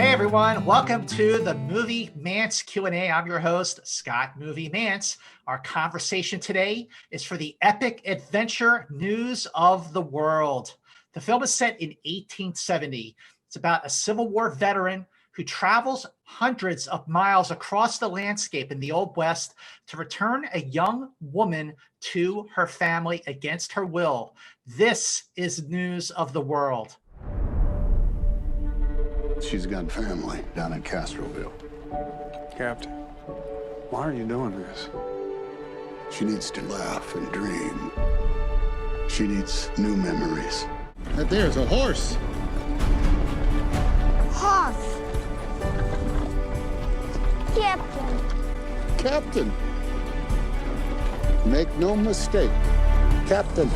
Hey everyone, welcome to the Moviemantz Q&A. I'm your host, Scott Moviemantz. Our conversation today is for the epic adventure news of the world. The film is set in 1870. It's about a Civil War veteran who travels hundreds of miles across the landscape in the Old West to return a young woman to her family against her will. This is news of the world. She's got family down in Castroville. Captain, why are you doing this? She needs to laugh and dream. She needs new memories. That there's a horse. Horse. Captain. Captain. Make no mistake, Captain.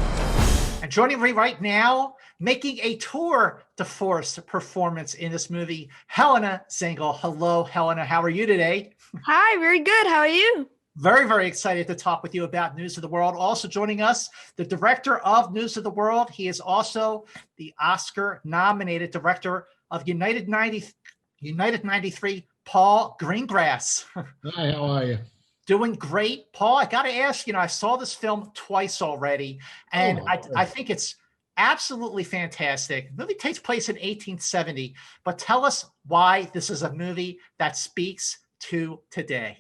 And joining me right now, making a tour de force performance in this movie, HELENA ZENGEL. Hello, HELENA. How are you today? Hi, very good. How are you? Very, very excited to talk with you about News of the World. Also joining us, the director of News of the World. He is also the Oscar-nominated director of United 93, Paul Greengrass. Hi, how are you? Doing great. Paul, I got to ask, I saw this film twice already, and I think it's absolutely fantastic. The movie takes place in 1870, but tell us why this is a movie that speaks to today.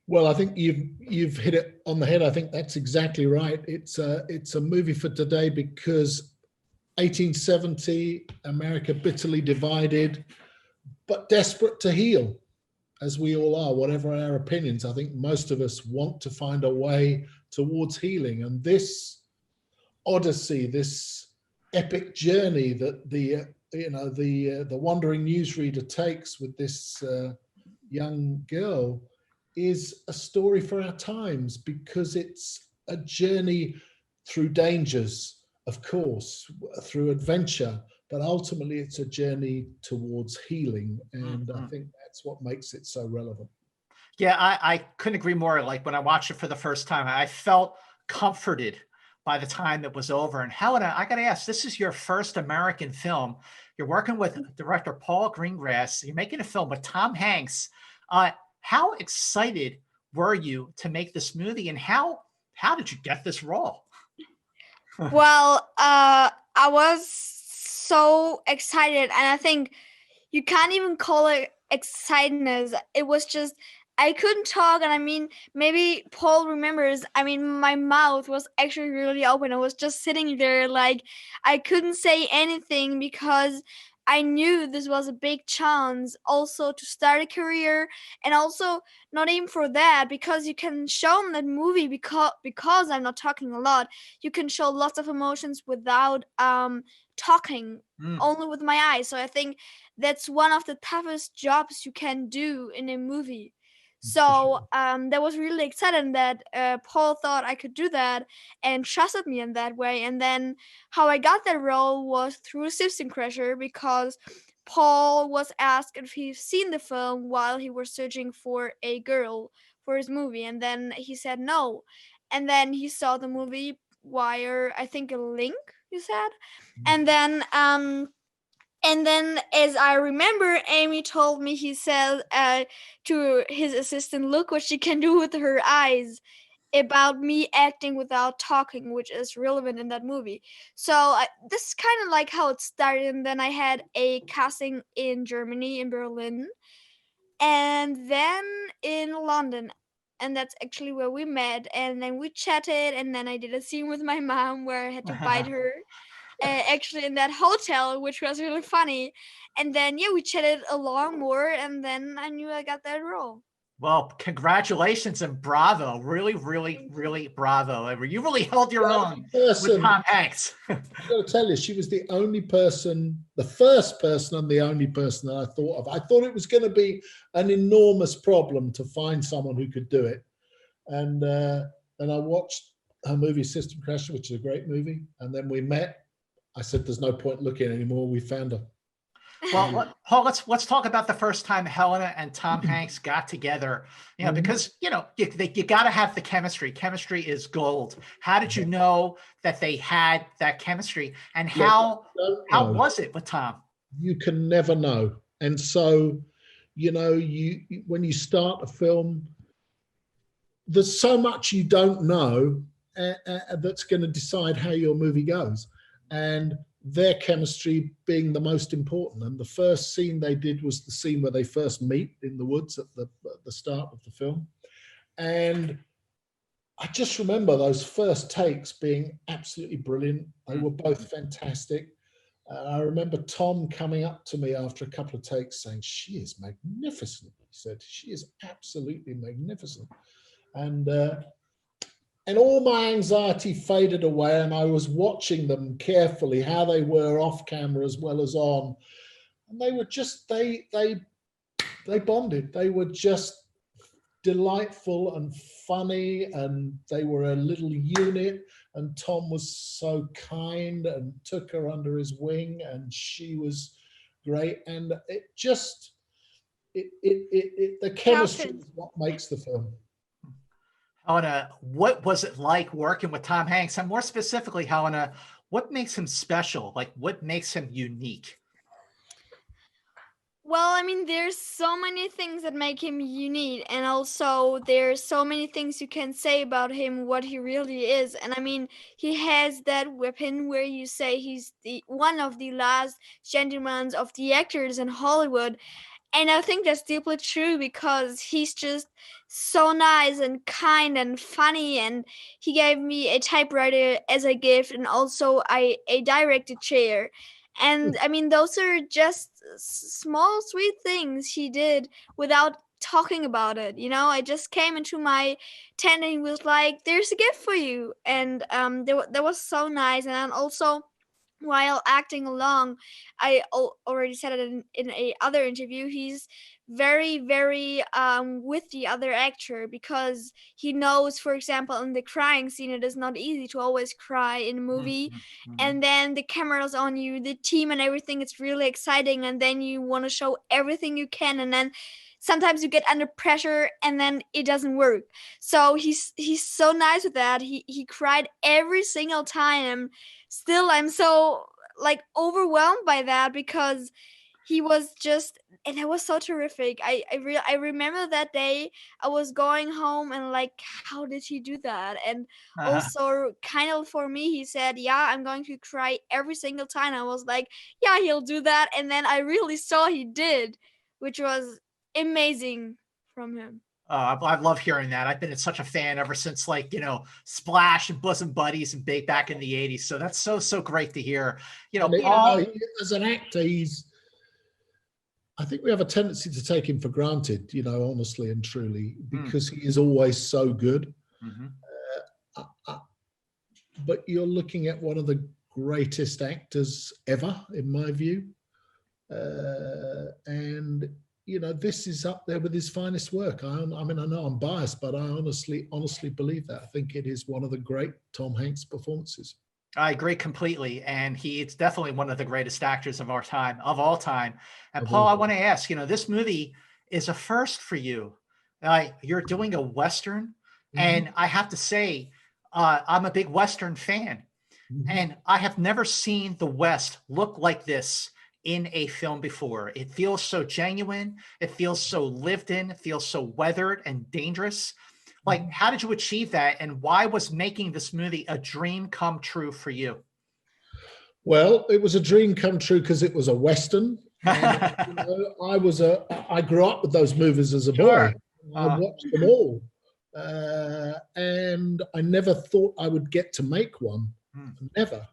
Well, I think you've hit it on the head. I think that's exactly right. It's a movie for today because 1870, America bitterly divided, but desperate to heal, as we all are, whatever our opinions. I think most of us want to find a way towards healing, and this odyssey, this epic journey that the wandering newsreader takes with this young girl is a story for our times, because it's a journey through dangers, of course, through adventure, but ultimately it's a journey towards healing. And I think that's what makes it so relevant. Yeah, I couldn't agree more. Like when I watched it for the first time, I felt comforted by the time it was over. And HELENA, I got to ask, this is your first American film. You're working with director Paul Greengrass. You're making a film with Tom Hanks. How excited were you to make this movie, and how did you get this role? Well, I was so excited, and I think you can't even call it excitedness. It was just, I couldn't talk, and I mean, maybe Paul remembers, I mean, my mouth was actually really open. I was just sitting there like I couldn't say anything, because I knew this was a big chance also to start a career, and also not even for that, because you can show in that movie, because I'm not talking a lot, you can show lots of emotions without talking, only with my eyes. So I think that's one of the toughest jobs you can do in a movie. So that was really exciting that Paul thought I could do that and trusted me in that way. And then how I got that role was through Assistant Crasher, because Paul was asked if he's seen the film while he was searching for a girl for his movie. And then he said no. And then he saw the movie via, I think, a link, he said. And then, as I remember, Amy told me, he said to his assistant, look what she can do with her eyes, about me acting without talking, which is relevant in that movie. So this is kind of like how it started. And then I had a casting in Germany, in Berlin, and then in London. And that's actually where we met. And then we chatted, and then I did a scene with my mom where I had to bite her. Actually in that hotel, which was really funny. And then we chatted a lot more, and then I knew I got that role. Well, congratulations and bravo. Really, really, really bravo. You really held your own with Tom Hanks. I've got to tell you, she was the only person, the first person and the only person that I thought of. I thought it was going to be an enormous problem to find someone who could do it. And I watched her movie System Crasher, which is a great movie. And then we met. I said, there's no point looking anymore. We found her. Well, Paul, let's talk about the first time HELENA and Tom Hanks got together. Because you got to have the chemistry. Chemistry is gold. How did you know that they had that chemistry, and how was it with Tom? You can never know. And so, you know, when you start a film, there's so much you don't know that's going to decide how your movie goes. And their chemistry being the most important. And the first scene they did was the scene where they first meet in the woods at the start of the film. And I just remember those first takes being absolutely brilliant. They were both fantastic. I remember Tom coming up to me after a couple of takes saying, "She is magnificent." He said, "She is absolutely magnificent." And all my anxiety faded away, and I was watching them carefully, how they were off camera as well as on. And they were just, they bonded. They were just delightful and funny, and they were a little unit. And Tom was so kind and took her under his wing, and she was great. And it just, the chemistry is what makes the film. Helena, what was it like working with Tom Hanks? And more specifically, Helena, what makes him special? Like, what makes him unique? Well, I mean, there's so many things that make him unique, and also there's so many things you can say about him, what he really is. And I mean, he has that weapon where you say he's one of the last gentlemen of the actors in Hollywood. And I think that's deeply true because he's just so nice and kind and funny. And he gave me a typewriter as a gift, and also a directed chair. And I mean, those are just small, sweet things he did without talking about it. You know, I just came into my tent and he was like, "There's a gift for you." And that was so nice. And then also, while acting along, I already said it in a other interview, he's very, very with the other actor, because he knows, for example, in the crying scene, it is not easy to always cry in a movie. And then the camera's on you, the team and everything, it's really exciting, and then you want to show everything you can, and then sometimes you get under pressure and then it doesn't work. So he's so nice with that. He cried every single time. Still, I'm so like overwhelmed by that, because he was just, and it was so terrific. I remember that day I was going home and like, how did he do that? And also kind of for me, he said, "Yeah, I'm going to cry every single time." I was like, yeah, he'll do that. And then I really saw he did, which was amazing from him. I love hearing that. I've been such a fan ever since, like, you know, Splash and Bosom Buddies and back in the 80s. So that's so great to hear. You know, Paul, as an actor, I think we have a tendency to take him for granted, you know, honestly and truly, because he is always so good. But you're looking at one of the greatest actors ever, in my view. And you know, this is up there with his finest work. I mean, I know I'm biased, but I honestly believe that. I think it is one of the great Tom Hanks performances. I agree completely. And it's definitely one of the greatest actors of all time. And Paul, I want to ask, you know, this movie is a first for you. You're doing a Western. And I have to say, I'm a big Western fan. And I have never seen the West look like this in a film before. It feels so genuine. It feels so lived in. It feels so weathered and dangerous. Like, how did you achieve that? And why was making this movie a dream come true for you? Well, it was a dream come true because it was a Western. And, you know, I grew up with those movies as a boy. I watched them all. And I never thought I would get to make one. Never.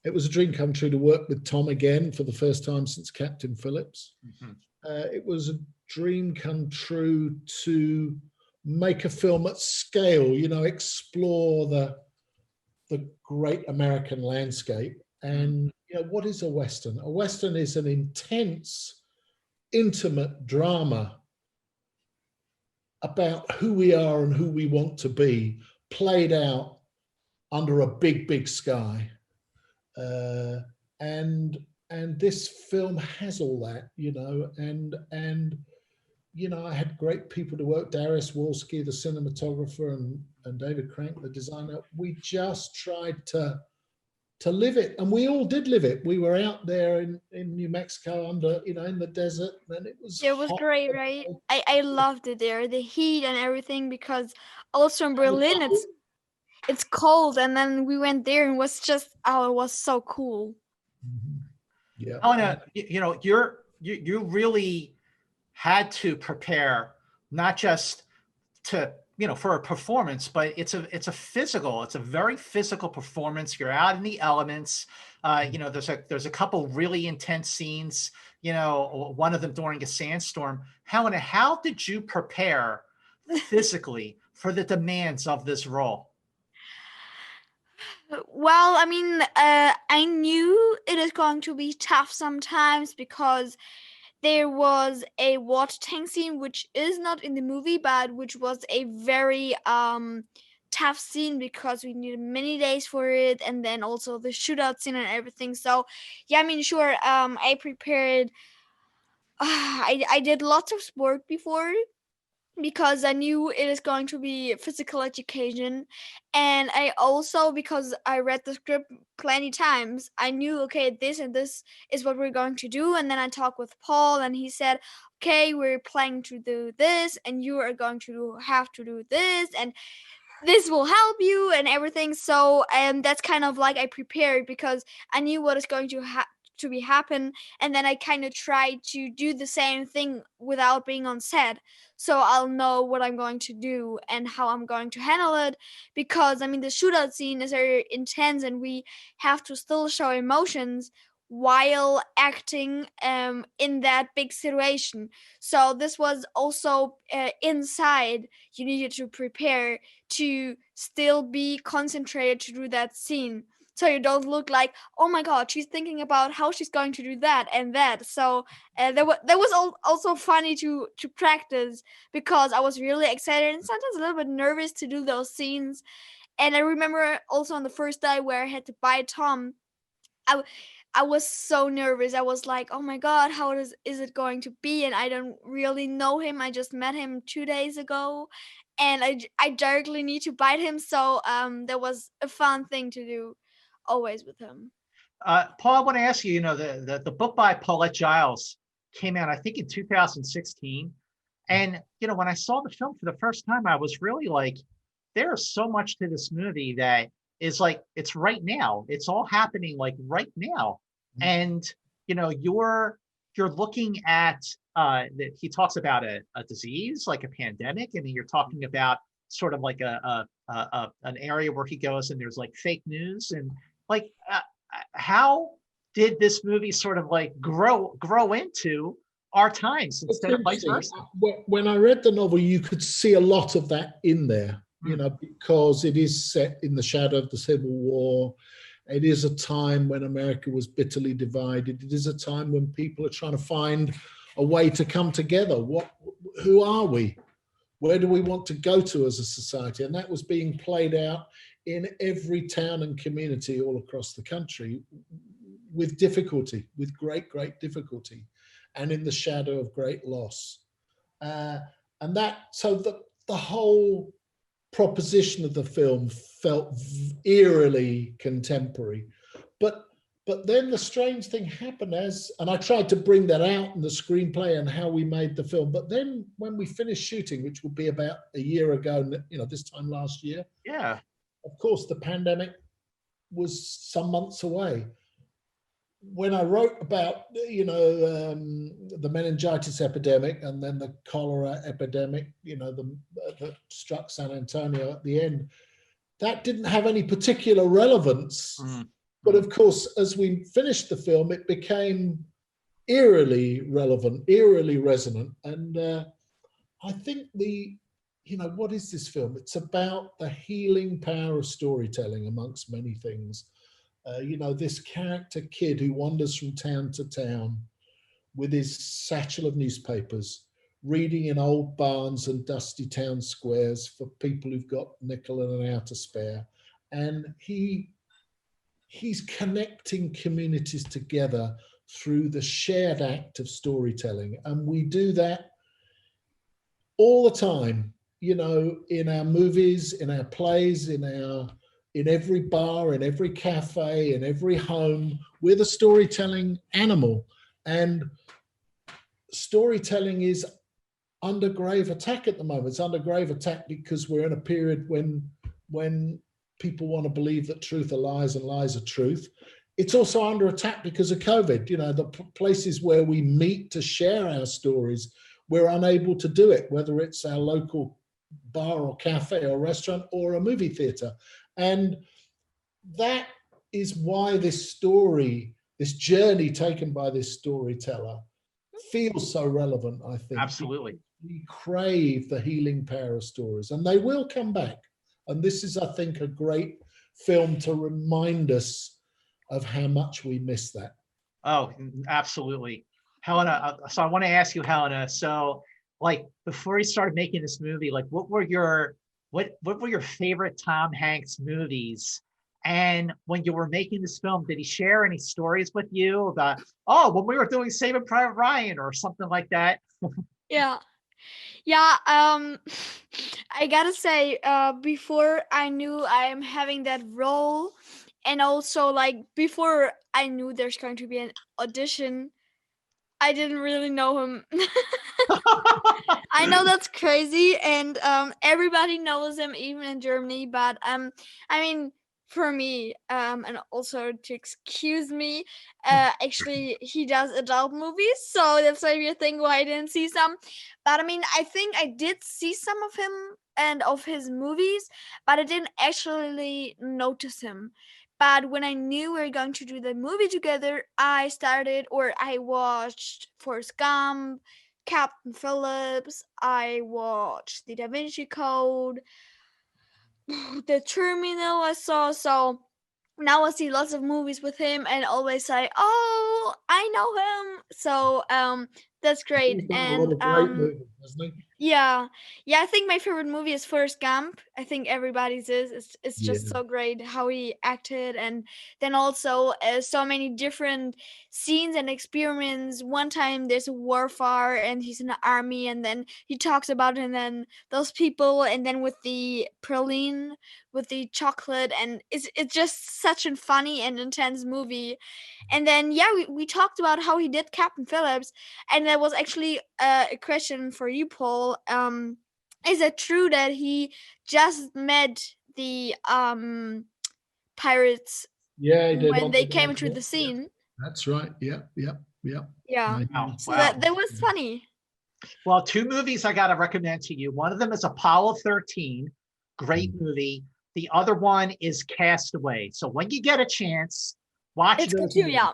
It was a dream come true to work with Tom again for the first time since Captain Phillips. It was a dream come true to make a film at scale, you know, explore the great American landscape. And, you know, what is a Western? A Western is an intense, intimate drama about who we are and who we want to be, played out under a big sky. And this film has all that, you know, and you know, I had great people to work, Darius Wolski, the cinematographer, and David Crank, the designer. We just tried to live it. And we all did live it. We were out there in New Mexico under, in the desert, and it was hot. great, right? I loved it there, the heat and everything, because also in Berlin it's cold, and then we went there and it was just, it was so cool. Yeah. Helena, you really had to prepare, not just to, for a performance, but it's a very physical performance. You're out in the elements. There's a couple really intense scenes, one of them during a sandstorm. Helena, how did you prepare physically for the demands of this role? Well, I mean, I knew it is going to be tough sometimes, because there was a water tank scene, which is not in the movie, but which was a very tough scene, because we needed many days for it, and then also the shootout scene and everything. So yeah, I mean, sure, I prepared. I did lots of sport before, because I knew it is going to be physical education. And I also, because I read the script plenty times, I knew, okay, this and this is what we're going to do. And then I talked with Paul, and he said, okay, we're planning to do this, and you are going to have to do this, and this will help you and everything. So that's kind of like I prepared, because I knew what is going to happen, and then I kind of tried to do the same thing without being on set, so I'll know what I'm going to do and how I'm going to handle it. Because I mean, the shootout scene is very intense, and we have to still show emotions while acting in that big situation. So this was also inside. You needed to prepare to still be concentrated to do that scene, so you don't look like, oh my god, she's thinking about how she's going to do that and that. So that was also funny to practice, because I was really excited and sometimes a little bit nervous to do those scenes. And I remember also on the first day where I had to buy Tom, I was so nervous. I was like, oh my god, how is it going to be? And I don't really know him. I just met him 2 days ago, and I directly need to bite him. So that was a fun thing to do, always with him. Paul, I want to ask you, the book by Paulette Giles came out, I think, in 2016. And, when I saw the film for the first time, I was really like, there's so much to this movie that is like, it's right now. It's all happening like right now. And, you're looking at, he talks about a disease, like a pandemic. And then you're talking about sort of like an area where he goes and there's like fake news. And like, how did this movie sort of like grow into our times instead of vice versa? When I read the novel, you could see a lot of that in there, because it is set in the shadow of the Civil War. It is a time when America was bitterly divided. It is a time when people are trying to find a way to come together. Who are we? Where do we want to go to as a society? And that was being played out in every town and community all across the country, with difficulty, with great, great difficulty, and in the shadow of great loss. So the whole proposition of the film felt eerily contemporary. But then the strange thing happened, and I tried to bring that out in the screenplay and how we made the film. But then when we finished shooting, which would be about a year ago, this time last year. Yeah. Of course, the pandemic was some months away. When I wrote about, the meningitis epidemic and then the cholera epidemic, that struck San Antonio at the end, that didn't have any particular relevance. Mm-hmm. But of course, as we finished the film, it became eerily relevant, eerily resonant. And I think what is this film? It's about the healing power of storytelling, amongst many things. This character kid who wanders from town to town with his satchel of newspapers, reading in old barns and dusty town squares for people who've got a nickel and an hour to spare. And he's connecting communities together through the shared act of storytelling. And we do that all the time, in our movies, in our plays, in our in every bar, in every cafe, in every home. We're the storytelling animal, and storytelling is under grave attack at the moment. It's under grave attack because we're in a period when people want to believe that truth are lies and lies are truth. It's also under attack because of COVID. You know, the places where we meet to share our stories, we're unable to do it, whether it's our local bar or cafe or restaurant or a movie theater. And that is why this story, this journey taken by this storyteller feels so relevant, I think. Absolutely. We crave the healing power of stories, and they will come back. And this is, I think, a great film to remind us of how much we miss that. Oh, absolutely. Helena, so I want to ask you, Helena, so like before you started making this movie, like what were your favorite Tom Hanks movies? And when you were making this film, did he share any stories with you about, oh, when we were doing Saving Private Ryan or something like that? Yeah. I gotta say, before I knew I am having that role, and also like before I knew there's going to be an audition, I didn't really know him. I know that's crazy, and everybody knows him, even in Germany. But I mean, for me, and also to excuse me, actually he does adult movies, so that's maybe a thing why I didn't see some. But I mean, I think I did see some of him and of his movies, but I didn't actually notice him. But when I knew we were going to do the movie together, I watched Forrest Gump, Captain Phillips, I watched The Da Vinci Code, The Terminal I saw. So now I see lots of movies with him and always say, oh, I know him. So that's great. He's done a And lot of great movies, hasn't he? yeah, I think my favorite movie is Forrest Gump. I think everybody's is. It's just so great how he acted, and then also so many different scenes and experiments. One time there's a warfare and he's in the army, and then he talks about it, and then those people, and then with the praline, with the chocolate, and it's just such a funny and intense movie. And then we talked about how he did Captain Phillips, and there was actually a question for you, Paul. Is it true that he just met the pirates Yeah, he did. when they came into the scene? Yeah. That's right. Yeah. Yeah. Wow. So that was funny. Well, two movies I got to recommend to you. One of them is Apollo 13, great movie. The other one is Castaway. So when you get a chance, watch It's good those too, movies. yeah.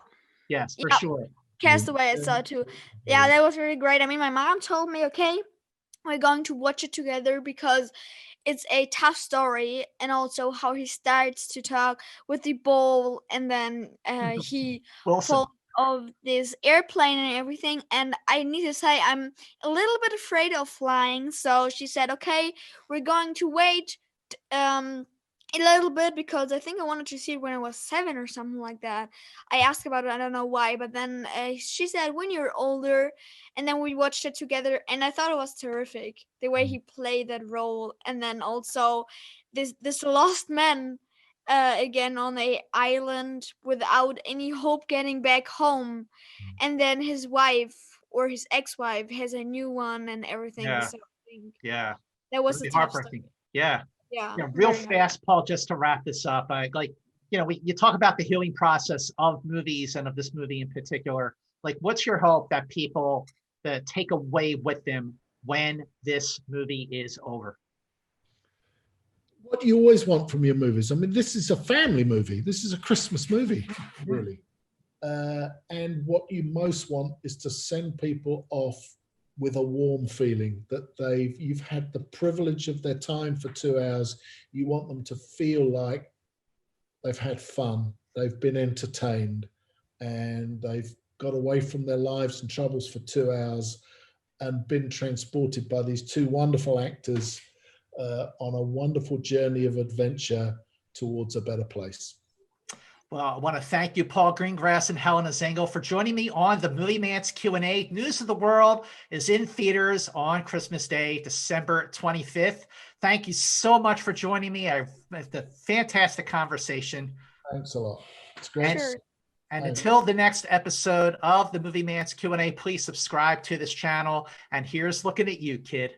Yes, for sure. Castaway I saw too. Yeah, that was really great. I mean, my mom told me, okay, we're going to watch it together because it's a tough story, and also how he starts to talk with the ball, and then he Wilson. falls off this airplane and everything. And I need to say, I'm a little bit afraid of flying. So she said, okay, we're going to wait a little bit, because I think I wanted to see it when I was 7 or something like that. I asked about it, I don't know why, but then she said when you're older, and then we watched it together, and I thought it was terrific the way he played that role. And then also this lost man again on a island without any hope getting back home, and then his wife or his ex-wife has a new one and everything. Yeah. So I think Yeah. that was Really a tough heartbreaking. story. Yeah. Yeah, Real very fast, Paul, just to wrap this up. You talk about the healing process of movies and of this movie in particular. Like, what's your hope that people that take away with them when this movie is over? What you always want from your movies. I mean, this is a family movie. This is a Christmas movie, really. And what you most want is to send people off with a warm feeling that you've had the privilege of their time for 2 hours. You want them to feel like they've had fun, they've been entertained, and they've got away from their lives and troubles for 2 hours and been transported by these two wonderful actors on a wonderful journey of adventure towards a better place. Well, I want to thank you, Paul Greengrass and Helena Zengel, for joining me on the Moviemantz Q&A. News of the World is in theaters on Christmas Day, December 25th. Thank you so much for joining me. I've had a fantastic conversation. Thanks a lot. It's great. Sure. And Thanks. until the next episode of the Moviemantz Q&A, please subscribe to this channel. And here's looking at you, kid.